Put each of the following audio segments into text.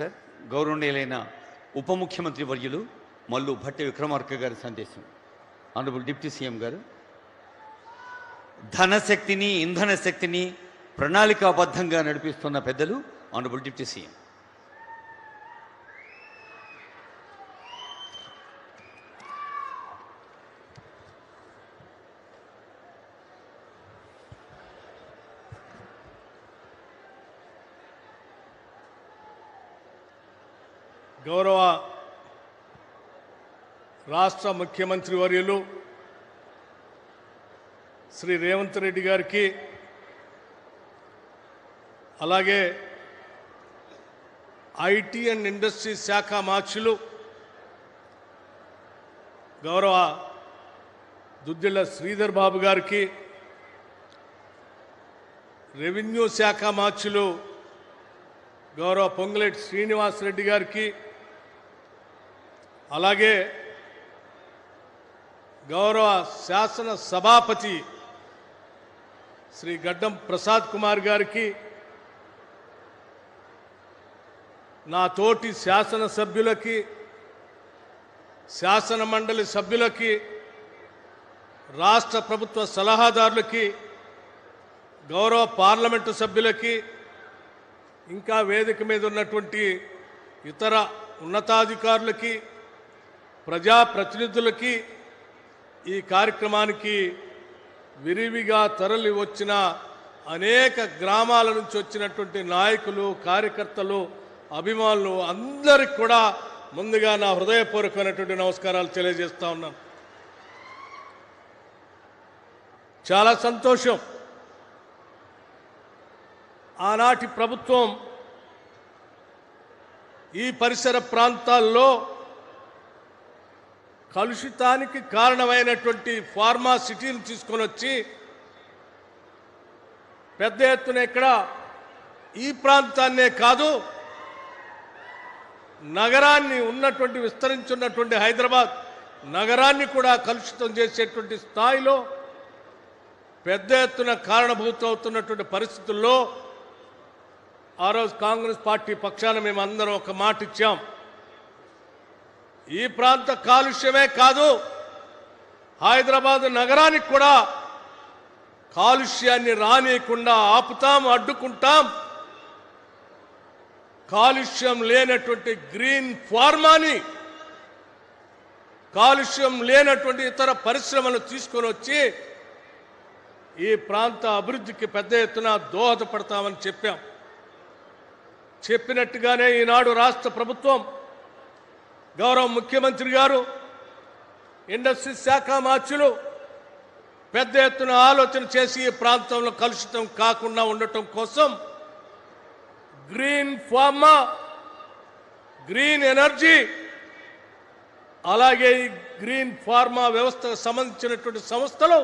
Sir గౌరవనీయులైన ఉప ముఖ్యమంత్రి వర్యులు మల్లు భట్టి విక్రమార్క గారి సందేశం. ఆనరబుల్ డిప్యూటీ సీఎం గారు, ధనశక్తిని ఇంధన శక్తిని ప్రణాళికాబద్ధంగా నడిపిస్తున్న పెద్దలు ఆనరబుల్ డిప్యూటీ సీఎం. గౌరవ రాష్ట్ర ముఖ్యమంత్రి వర్యులు శ్రీ రేవంత్ రెడ్డి గారికి, అలాగే ఐటీ అండ్ ఇండస్ట్రీ శాఖ మార్చులు గౌరవ దుద్దిళ్ల శ్రీధర్ బాబు గారికి, రెవెన్యూ శాఖ మార్చులు గౌరవ పొంగులేటి శ్రీనివాస్ రెడ్డి గారికి, అలాగే గౌరవ శాసన సభాపతి శ్రీ గడ్డం ప్రసాద్ కుమార్ గారికి, నా తోటి శాసన సభ్యులకి, శాసన మండలి సభ్యులకి, రాష్ట్ర ప్రభుత్వ సలహాదారులకి, గౌరవ పార్లమెంటు సభ్యులకి, ఇంకా వేదిక మీద ఉన్నటువంటి ఇతర ఉన్నతాధికారులకి, ప్రజాప్రతినిధులకి, ఈ కార్యక్రమానికి విరివిగా తరలి వచ్చిన అనేక గ్రామాల నుంచి వచ్చినటువంటి నాయకులు, కార్యకర్తలు, అభిమానులు అందరికి కూడా ముందుగా నా హృదయపూర్వకమైనటువంటి నమస్కారాలు తెలియజేస్తా ఉన్నాను. చాలా సంతోషం. ఆనాటి ప్రభుత్వం ఈ పరిసర ప్రాంతాల్లో కలుషితానికి కారణమైనటువంటి ఫార్మా సిటీని తీసుకొని వచ్చి పెద్ద ఎత్తున ఇక్కడ ఈ ప్రాంతాన్నే కాదు, నగరాన్ని ఉన్నటువంటి విస్తరించున్నటువంటి హైదరాబాద్ నగరాన్ని కూడా కలుషితం చేసేటువంటి స్థాయిలో పెద్ద ఎత్తున కారణభూతవుతున్నటువంటి పరిస్థితుల్లో ఆ రోజు కాంగ్రెస్ పార్టీ పక్షాన మేమందరం ఒక మాట ఇచ్చాం. ఈ ప్రాంత కాలుష్యమే కాదు, హైదరాబాద్ నగరానికి కూడా కాలుష్యాన్ని రానియకుండా ఆపుతాం, అడ్డుకుంటాం. కాలుష్యం లేనటువంటి గ్రీన్ ఫార్మాని, కాలుష్యం లేనటువంటి ఇతర పరిశ్రమలు తీసుకొని వచ్చి ఈ ప్రాంత అభివృద్ధికి పెద్ద ఎత్తున దోహదపడతామని చెప్పాం. చెప్పినట్టుగానే ఈనాడు రాష్ట్ర ప్రభుత్వం, గౌరవ ముఖ్యమంత్రి గారు, ఇండస్ట్రీ శాఖ మార్చులు పెద్ద ఎత్తున ఆలోచన చేసి ఈ ప్రాంతంలో కలుషితం కాకుండా ఉండటం కోసం గ్రీన్ ఫార్మా, గ్రీన్ ఎనర్జీ, అలాగే ఈ గ్రీన్ ఫార్మా వ్యవస్థకు సంబంధించినటువంటి సంస్థలు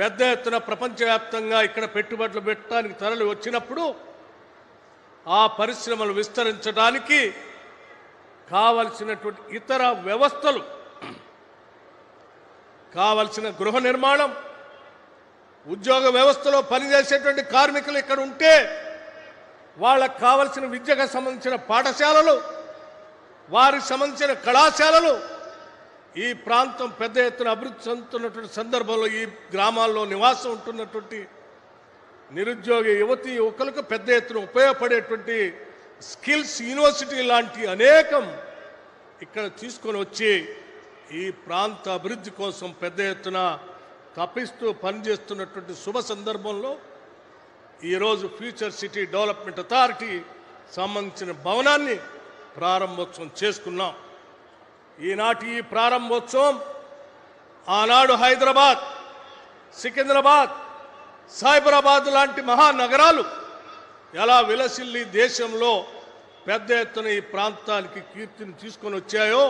పెద్ద ఎత్తున ప్రపంచవ్యాప్తంగా ఇక్కడ పెట్టుబడులు పెట్టడానికి తరలి వచ్చినప్పుడు ఆ పరిశ్రమలు విస్తరించడానికి కావలసినటువంటి ఇతర వ్యవస్థలు, కావలసిన గృహ నిర్మాణం, ఉద్యోగ వ్యవస్థలో పనిచేసేటువంటి కార్మికులు ఇక్కడ ఉంటే వాళ్ళకు కావలసిన విద్యకు సంబంధించిన పాఠశాలలు, వారికి సంబంధించిన కళాశాలలు, ఈ ప్రాంతం పెద్ద ఎత్తున అభివృద్ధి చెందుతున్నటువంటి సందర్భంలో ఈ గ్రామాల్లో నివాసం ఉంటున్నటువంటి నిరుద్యోగ యువతి యువకులకు పెద్ద ఎత్తున ఉపయోగపడేటువంటి స్కిల్స్ యూనివర్సిటీ లాంటి అనేకం ఇక్కడ తీసుకొని వచ్చి ఈ ప్రాంత అభివృద్ధి కోసం పెద్ద ఎత్తున తప్పిస్తూ పనిచేస్తున్నటువంటి శుభ సందర్భంలో ఈరోజు ఫ్యూచర్ సిటీ డెవలప్మెంట్ అథారిటీ సంబంధించిన భవనాన్ని ప్రారంభోత్సవం చేసుకున్నాం. ఈనాటి ఈ ప్రారంభోత్సవం ఆనాడు హైదరాబాద్, సికింద్రాబాద్, సైబరాబాద్ లాంటి మహానగరాలు ఎలా విలసిల్లి దేశంలో పెద్ద ఎత్తున ఈ ప్రాంతానికి కీర్తిని తీసుకొని వచ్చాయో,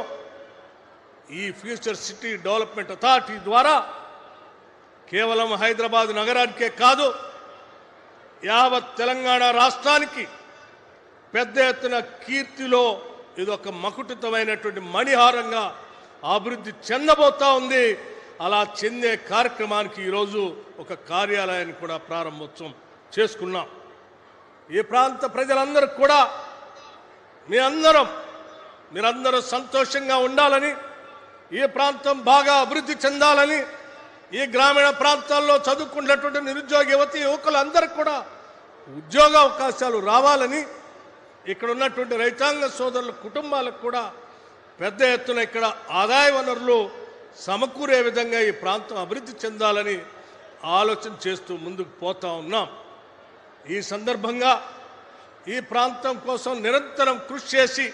ఈ ఫ్యూచర్ సిటీ డెవలప్మెంట్ అథారిటీ ద్వారా కేవలం హైదరాబాద్ నగరానికే కాదు, యావత్ తెలంగాణ రాష్ట్రానికి పెద్ద ఎత్తున కీర్తిలో ఇదొక మకుటితమైనటువంటి మణిహారంగా అభివృద్ధి చెందబోతా ఉంది. అలా చెందే కార్యక్రమానికి ఈరోజు ఒక కార్యాలయాన్ని కూడా ప్రారంభోత్సవం చేసుకున్నాం. ఈ ప్రాంత ప్రజలందరికీ కూడా మీరందరూ సంతోషంగా ఉండాలని, ఈ ప్రాంతం బాగా అభివృద్ధి చెందాలని, ఈ గ్రామీణ ప్రాంతాల్లో చదువుకున్నటువంటి నిరుద్యోగ యువతి యువకులందరికీ కూడా ఉద్యోగ అవకాశాలు రావాలని, ఇక్కడ ఉన్నటువంటి రైతాంగ సోదరుల కుటుంబాలకు కూడా పెద్ద ఎత్తున ఇక్కడ ఆదాయ వనరులు సమకూరే విధంగా ఈ ప్రాంతం అభివృద్ధి చెందాలని ఆలోచన చేస్తూ ముందుకు పోతా ఉన్నాం. ఈ సందర్భంగా ఈ ప్రాంతం కోసం నిరంతరం కృషి చేసి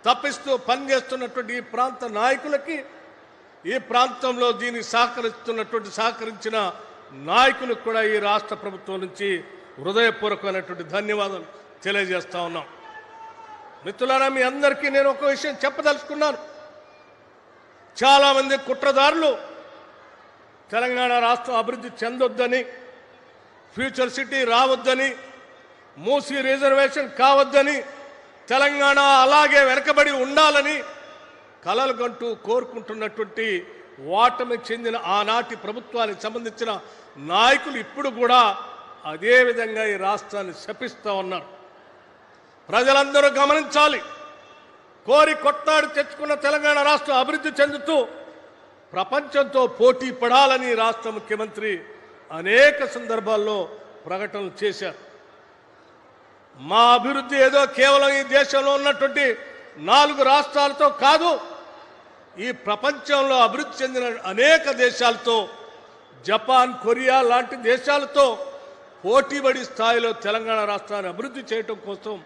తప్పిస్తూ పనిచేస్తున్నటువంటి ఈ ప్రాంత నాయకులకి, ఈ ప్రాంతంలో దీన్ని సహకరించిన నాయకులకు కూడా ఈ రాష్ట్ర ప్రభుత్వం నుంచి హృదయపూర్వకమైనటువంటి ధన్యవాదాలు తెలియజేస్తా ఉన్నాం. మిత్రులారా, మీ అందరికీ నేను ఒక విషయం చెప్పదలుచుకున్నాను. చాలామంది కుట్రదారులు తెలంగాణ రాష్ట్రం అభివృద్ధి చెందొద్దని, ఫ్యూచర్ సిటీ రావద్దని, మూసీ రిజర్వేషన్ కావద్దని, తెలంగాణ అలాగే వెనకబడి ఉండాలని కలలు కంటూ కోరుకుంటున్నటువంటి ఓటమి చెందిన ఆనాటి ప్రభుత్వానికి సంబంధించిన నాయకులు ఇప్పుడు కూడా అదే విధంగా ఈ రాష్ట్రాన్ని శపిస్తూ ఉన్నారు. ప్రజలందరూ గమనించాలి. కోరి కొట్లాడి తెచ్చుకున్న తెలంగాణ రాష్ట్రం అభివృద్ధి చెందుతూ ప్రపంచంతో పోటీ పడాలని రాష్ట్ర ముఖ్యమంత్రి అనేక సందర్భాల్లో ప్రకటనలు చేశారు. మా అభివృద్ధి ఏదో కేవలం ఈ దేశంలో ఉన్నటువంటి 4 రాష్ట్రాలతో కాదు, ఈ ప్రపంచంలో అభివృద్ధి చెందిన అనేక దేశాలతో, జపాన్, కొరియా లాంటి దేశాలతో పోటీపడి స్థాయిలో తెలంగాణ రాష్ట్రాన్ని అభివృద్ధి చేయడం కోసం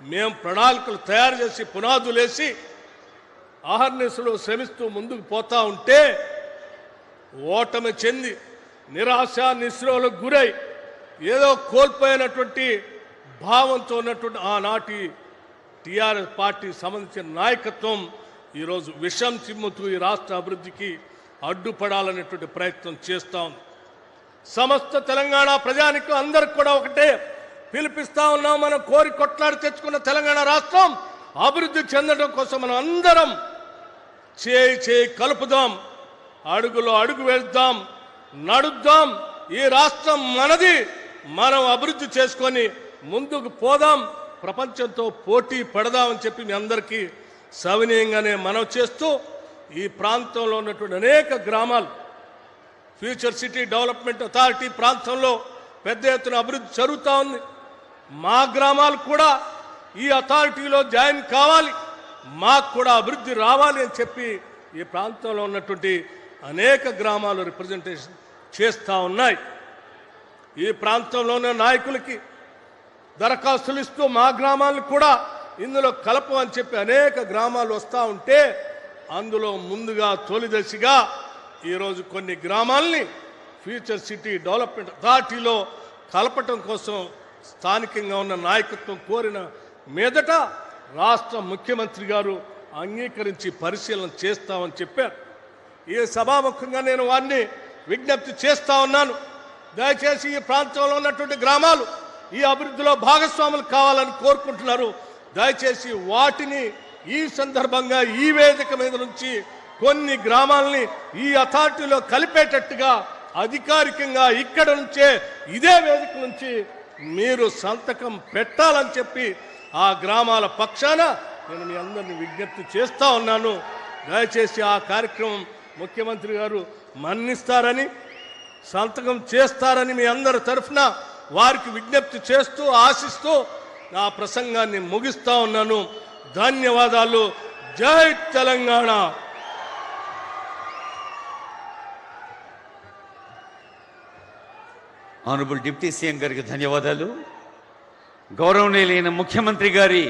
మేము ప్రణాళికలు తయారు చేసి పునాదులేసి అహర్నిశలు శ్రమిస్తూ ముందుకు పోతా ఉంటే ఓటమి చెంది నిరాశ నిస్పృహలకు గురై ఏదో కోల్పోయినటువంటి భావంతో ఉన్నటువంటి ఆనాటి టీఆర్ఎస్ పార్టీకి సంబంధించిన నాయకత్వం ఈరోజు విషం చిమ్ముతూ ఈ రాష్ట్ర అభివృద్ధికి అడ్డుపడాలనేటువంటి ప్రయత్నం చేస్తూ ఉంది. సమస్త తెలంగాణ ప్రజానికి అందరికి కూడా ఒకటే పిలిపిస్తా ఉన్నాం. మనం కోరి కొట్లాడి తెచ్చుకున్న తెలంగాణ రాష్ట్రం అభివృద్ధి చెందడం కోసం మనం అందరం చేయి కలుపుదాం, అడుగులో అడుగు వేద్దాం, నడుద్దాం. ఈ రాష్ట్రం మనది, మనం అభివృద్ధి చేసుకొని ముందుకు పోదాం, ప్రపంచంతో పోటీ పడదామని చెప్పి మీ అందరికీ సవినయంగానే మనవి చేస్తూ, ఈ ప్రాంతంలో ఉన్నటువంటి అనేక గ్రామాలు ఫ్యూచర్ సిటీ డెవలప్మెంట్ అథారిటీ ప్రాంతంలో పెద్ద ఎత్తున అభివృద్ధి జరుగుతూ ఉంది. మా గ్రామాలు కూడా ఈ అథారిటీలో జాయిన్ కావాలి, మాకు కూడా అభివృద్ధి రావాలి అని చెప్పి ఈ ప్రాంతంలో ఉన్నటువంటి అనేక గ్రామాలు రిప్రజెంటేషన్ చేస్తూ ఉన్నాయి. ఈ ప్రాంతంలో ఉన్న నాయకులకి దరఖాస్తులు ఇస్తూ మా గ్రామాలను కూడా ఇందులో కలపమని చెప్పి అనేక గ్రామాలు వస్తూ ఉంటే, అందులో ముందుగా తొలిదశగా ఈరోజు కొన్ని గ్రామాలని ఫ్యూచర్ సిటీ డెవలప్మెంట్ అథారిటీలో కలపటం కోసం స్థానికంగా ఉన్న నాయకత్వం కోరిన మీదట రాష్ట్ర ముఖ్యమంత్రి గారు అంగీకరించి పరిశీలన చేస్తామని చెప్పారు. ఈ సభాముఖంగా నేను వారిని విజ్ఞప్తి చేస్తా ఉన్నాను. దయచేసి ఈ ప్రాంతంలో ఉన్నటువంటి గ్రామాలు ఈ అభివృద్ధిలో భాగస్వాములు కావాలని కోరుకుంటున్నారు. దయచేసి వాటిని ఈ సందర్భంగా ఈ వేదిక మీద నుంచి కొన్ని గ్రామాలని ఈ అథారిటీలో కలిపేటట్టుగా అధికారికంగా ఇక్కడ నుంచే ఇదే వేదిక నుంచి మీరు సంతకం పెట్టాలని చెప్పి ఆ గ్రామాల పక్షాన నేను మీ అందరినీ విజ్ఞప్తి చేస్తా ఉన్నాను. దయచేసి ఆ కార్యక్రమం ముఖ్యమంత్రి గారు మన్నిస్తారని, సంతకం చేస్తారని మీ అందరి తరఫున వారికి విజ్ఞప్తి చేస్తూ ఆశిస్తూ నా ప్రసంగాన్ని ముగిస్తా ఉన్నాను. ధన్యవాదాలు. జై తెలంగాణ. ఆనరబుల్ డిప్యూటీ సీఎం గారికి ధన్యవాదాలు. గౌరవనీయులైన ముఖ్యమంత్రి గారి